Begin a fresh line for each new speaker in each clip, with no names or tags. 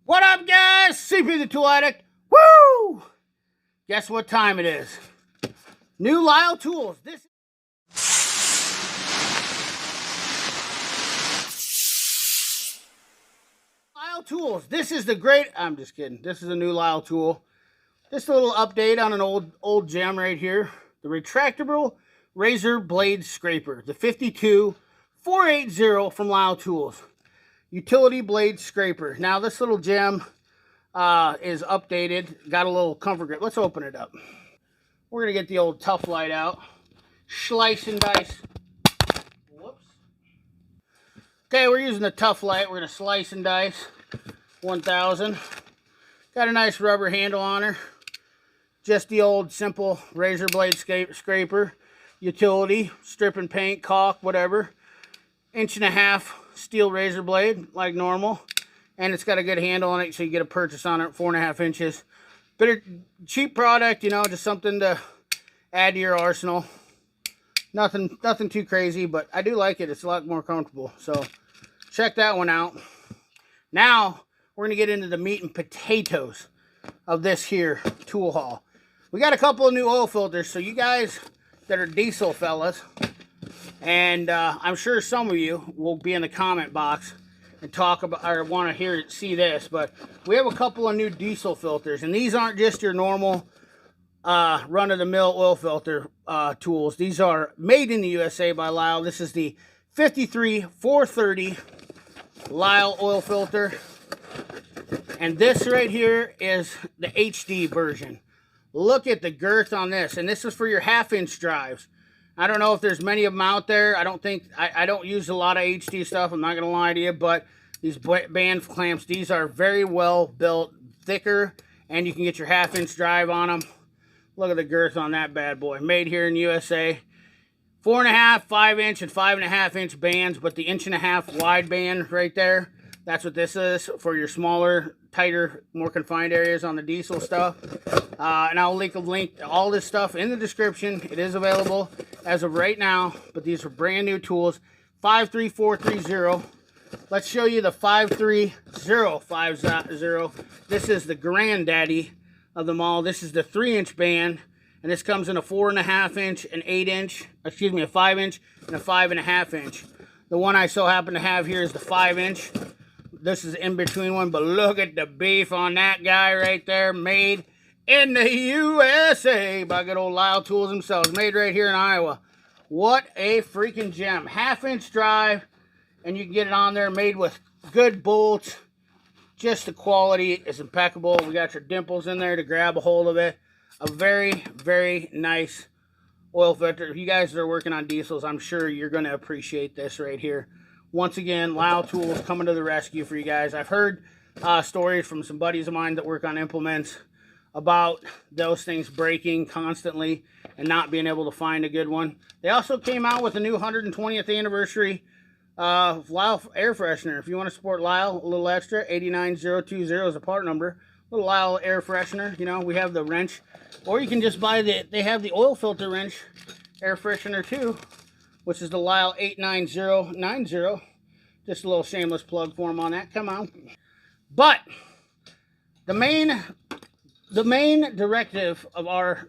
What up, guys? CP the Tool Addict. Woo! Guess what time it is? New Lisle Tools. Lisle Tools. This is the great. I'm just kidding. This is a new Lisle tool. Just a little update on an old gem right here. The retractable razor blade scraper. The 52480 from Lisle Tools. Utility blade scraper. Now this little gem is updated. Got a little comfort grip. Let's open it up. We're gonna get the old tough light out. Slice and dice. Whoops. Okay, we're using the tough light. We're gonna slice and dice. 1000. Got a nice rubber handle on her. Just the old simple razor blade scraper. Utility, strip and paint, caulk, whatever. 1.5 inch steel razor blade like normal, and it's got a good handle on it, so you get a purchase on it 4.5 inches. But cheap product, you know, just something to add to your arsenal. Nothing too crazy, but I do like it. It's a lot more comfortable, so check that one out. Now we're gonna get into the meat and potatoes of this here tool haul. We got a couple of new oil filters, so you guys that are diesel fellas, and I'm sure some of you will be in the comment box and talk about or want to see this, but we have a couple of new diesel filters, and these aren't just your normal run-of-the-mill oil filter tools. These are made in the USA by Lisle. This is the 53430 Lisle oil filter, and this right here is the HD version. Look at the girth on this, and this is for your 1/2 inch drives. I don't know if there's many of them out there. I don't use a lot of HD stuff. I'm not going to lie to you, but these band clamps, these are very well built, thicker, and you can get your 1/2 inch drive on them. Look at the girth on that bad boy. Made here in USA. 4.5, 5 inch, and 5.5 inch bands, but the 1.5 inch wide band right there, that's what this is for your smaller, tighter, more confined areas on the diesel stuff. And I'll link all this stuff in the description. It is available as of right now, but these are brand new tools. 53430. Let's show you the 53050. This is the granddaddy of them all. This is the 3 inch band, and this comes in a 4.5 inch, an 8 inch, excuse me, a 5 inch, and a 5.5 inch. The one I so happen to have here is the 5 inch. This is in between one, but look at the beef on that guy right there. Made in the USA by good old Lisle Tools themselves. Made right here in Iowa. What a freaking gem. 1/2 inch drive, and you can get it on there made with good bolts. Just the quality is impeccable. We got your dimples in there to grab a hold of it. A very, very nice oil filter. If you guys are working on diesels, I'm sure you're going to appreciate this right here. Once again, Lisle Tools coming to the rescue for you guys. I've heard stories from some buddies of mine that work on implements about those things breaking constantly and not being able to find a good one. They also came out with a new 120th anniversary Lisle air freshener. If you want to support Lisle a little extra, 89020 is a part number. Little Lisle air freshener. You know, we have the wrench, or you can just buy they have the oil filter wrench air freshener too, which is the Lisle 89090. Just a little shameless plug for them on that. Come on. But the main directive of our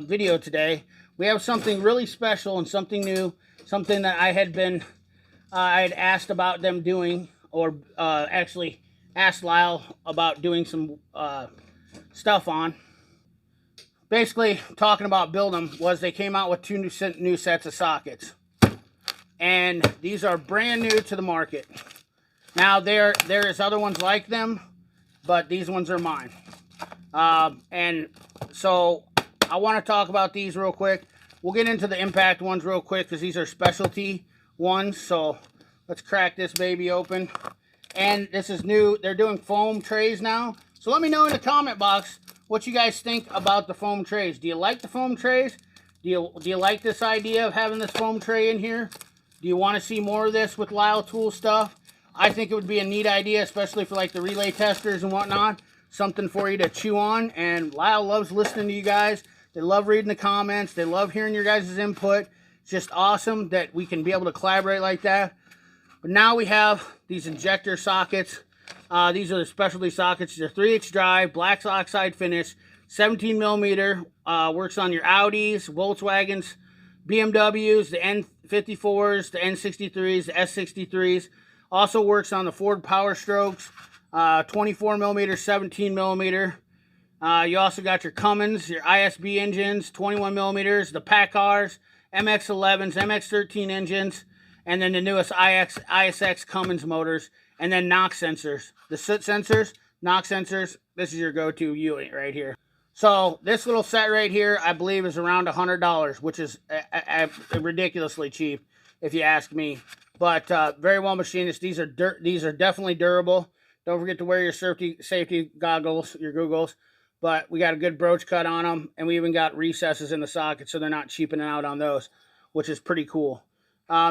video today, we have something really special and something new, something that I had asked about them doing, or actually asked Lisle about doing some stuff on. Basically, talking about building them, was they came out with 2 new sets of sockets. And these are brand new to the market. Now, there is other ones like them, but these ones are mine. And so I want to talk about these real quick. We'll get into the impact ones real quick because these are specialty ones. So let's crack this baby open. And this is new. They're doing foam trays now. So let me know in the comment box what you guys think about the foam trays. Do you like the foam trays? Do you like this idea of having this foam tray in here? Do you want to see more of this with Lisle Tool stuff? I think it would be a neat idea, especially for like the relay testers and whatnot. Something for you to chew on. And Lisle loves listening to you guys. They love reading the comments. They love hearing your guys' input. It's just awesome that we can be able to collaborate like that. But now we have these injector sockets. These are the specialty sockets. They're 3H drive, black oxide finish, 17 millimeter. Works on your Audis, Volkswagens, BMWs, the N54s, the N63s, the S63s. Also works on the Ford Power Strokes, 24 millimeter, 17 millimeter. You also got your Cummins, your ISB engines, 21 millimeters, the PACCARs, MX-11s, MX-13 engines, and then the newest ISX Cummins motors, and then NOx sensors. The soot sensors, NOx sensors, this is your go-to unit right here. So this little set right here, I believe, is around $100, which is ridiculously cheap, if you ask me. But very well machined. These are definitely durable. Don't forget to wear your safety goggles, your googles. But we got a good broach cut on them, and we even got recesses in the socket, so they're not cheapening out on those, which is pretty cool.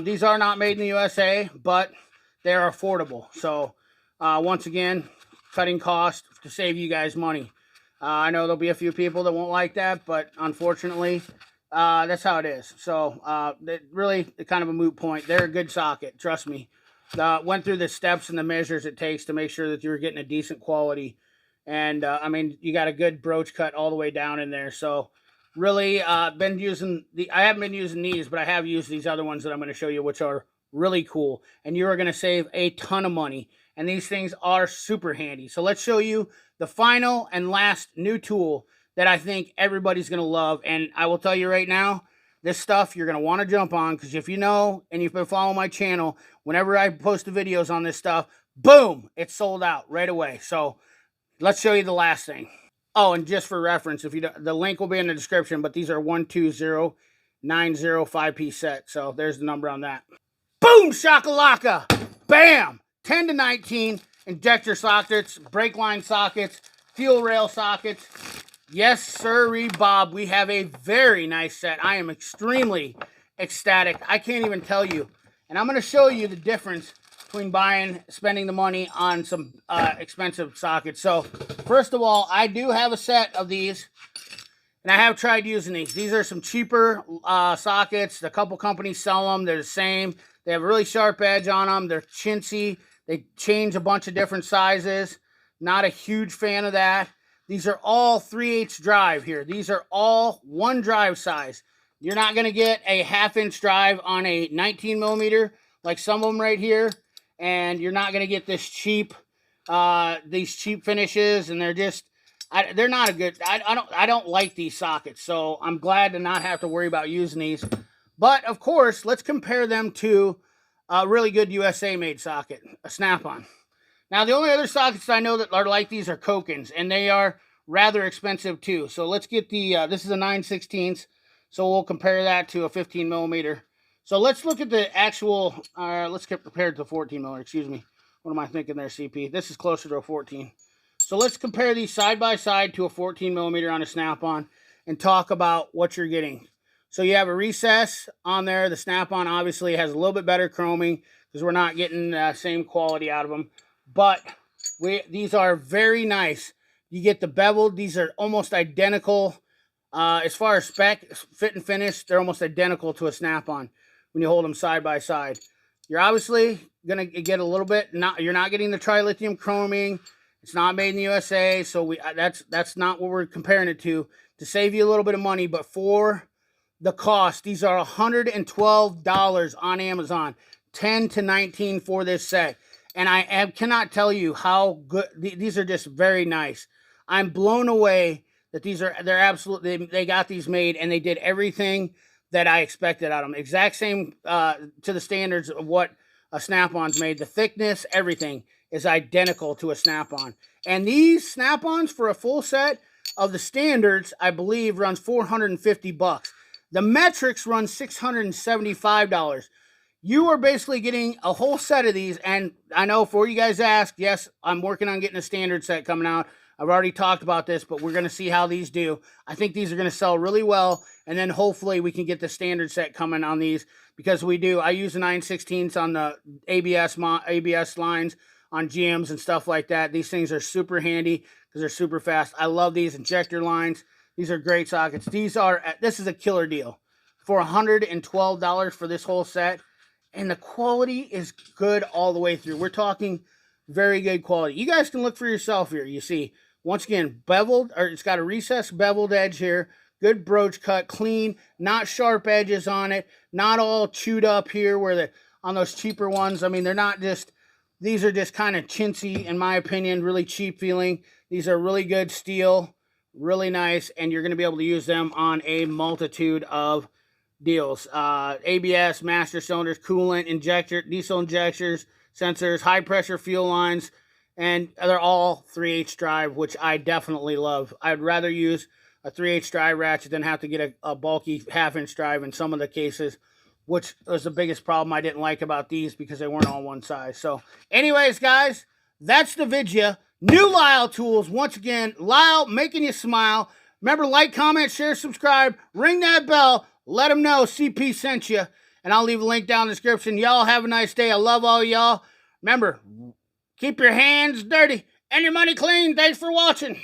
These are not made in the USA, but they are affordable. So once again, cutting costs to save you guys money. I know there'll be a few people that won't like that, but unfortunately, that's how it is. So really kind of a moot point. They're a good socket, trust me. Went through the steps and the measures it takes to make sure that you're getting a decent quality. And I mean, you got a good broach cut all the way down in there. So really, I haven't been using these, but I have used these other ones that I'm going to show you, which are really cool. And you are going to save a ton of money. And these things are super handy. So let's show you the final and last new tool that I think everybody's going to love. And I will tell you right now, this stuff you're going to want to jump on, because if you know, and you've been following my channel, whenever I post the videos on this stuff, boom, it's sold out right away. So let's show you the last thing. Oh, and just for reference, if you the link will be in the description, but these are 120905-piece set. So there's the number on that. Boom, shakalaka, bam, 10 to 19 injector sockets, brake line sockets, fuel rail sockets. Yes, sirree, Bob, we have a very nice set. I am extremely ecstatic. I can't even tell you. And I'm going to show you the difference between spending the money on some expensive sockets. So, first of all, I do have a set of these, and I have tried using these. These are some cheaper sockets. A couple companies sell them. They're the same. They have a really sharp edge on them. They're chintzy. They change a bunch of different sizes. Not a huge fan of that. These are all 3/8 drive here. These are all one drive size. You're not going to get a 1/2-inch drive on a 19 millimeter like some of them right here. And you're not going to get this cheap, these cheap finishes. And they're just, they're not a good, I don't like these sockets. So I'm glad to not have to worry about using these. But of course, let's compare them to a really good USA made socket, a Snap-on. Now, the only other sockets I know that are like these are Kokins, and they are rather expensive too. So let's get the, this is a 9/16, so we'll compare that to a 15 millimeter. So let's look at the actual, let's get prepared to 14 millimeter, excuse me. What am I thinking there, CP? This is closer to a 14. So let's compare these side by side to a 14 millimeter on a Snap-on and talk about what you're getting. So you have a recess on there. The Snap-on obviously has a little bit better chroming because we're not getting the same quality out of them. But these are very nice. You get the beveled. These are almost identical. As far as spec, fit and finish, they're almost identical to a Snap-on when you hold them side by side. You're obviously going to get a little bit, you're not getting the trilithium chroming. It's not made in the USA, so that's not what we're comparing it to save you a little bit of money. But for the cost, these are $112 on Amazon, 10 to 19 for this set. And I cannot tell you how good, these are just very nice. I'm blown away that they're absolutely, they got these made and they did everything that I expected out of them. Exact same to the standards of what a Snap-on's made. The thickness, everything is identical to a Snap-on. And these Snap-ons for a full set of the standards, I believe, runs $450. The metrics run $675. You are basically getting a whole set of these, and I know before you guys ask, yes, I'm working on getting a standard set coming out. I've already talked about this, but we're going to see how these do. I think these are going to sell really well, and then hopefully we can get the standard set coming on these, because we do. I use the 9/16 on the ABS lines on GMs and stuff like that. These things are super handy because they're super fast. I love these injector lines. These are great sockets. This is a killer deal for $112 for this whole set. And the quality is good all the way through. We're talking Very good quality. You guys can look for yourself here. You see, once again, beveled, or it's got a recessed beveled edge here. Good broach cut, clean, not sharp edges on it, not all chewed up here where the on those cheaper ones. I mean, they're not just, these are just kind of chintzy, in my opinion, really cheap feeling. These are really good steel, really nice, and you're going to be able to use them on a multitude of deals. ABS, master cylinders, coolant, injector, diesel injectors, sensors, high pressure fuel lines, and they're all 3/8 drive, which I definitely love. I'd rather use a 3/8 drive ratchet than have to get a bulky 1/2-inch drive in some of the cases, which was the biggest problem I didn't like about these because they weren't all one size. So anyways, guys, that's the video. New Lisle tools. Once again, Lisle making you smile. Remember, like, comment, share, subscribe, ring that bell. Let them know CP sent you. And I'll leave a link down in the description. Y'all have a nice day. I love all y'all. Remember, keep your hands dirty and your money clean. Thanks for watching.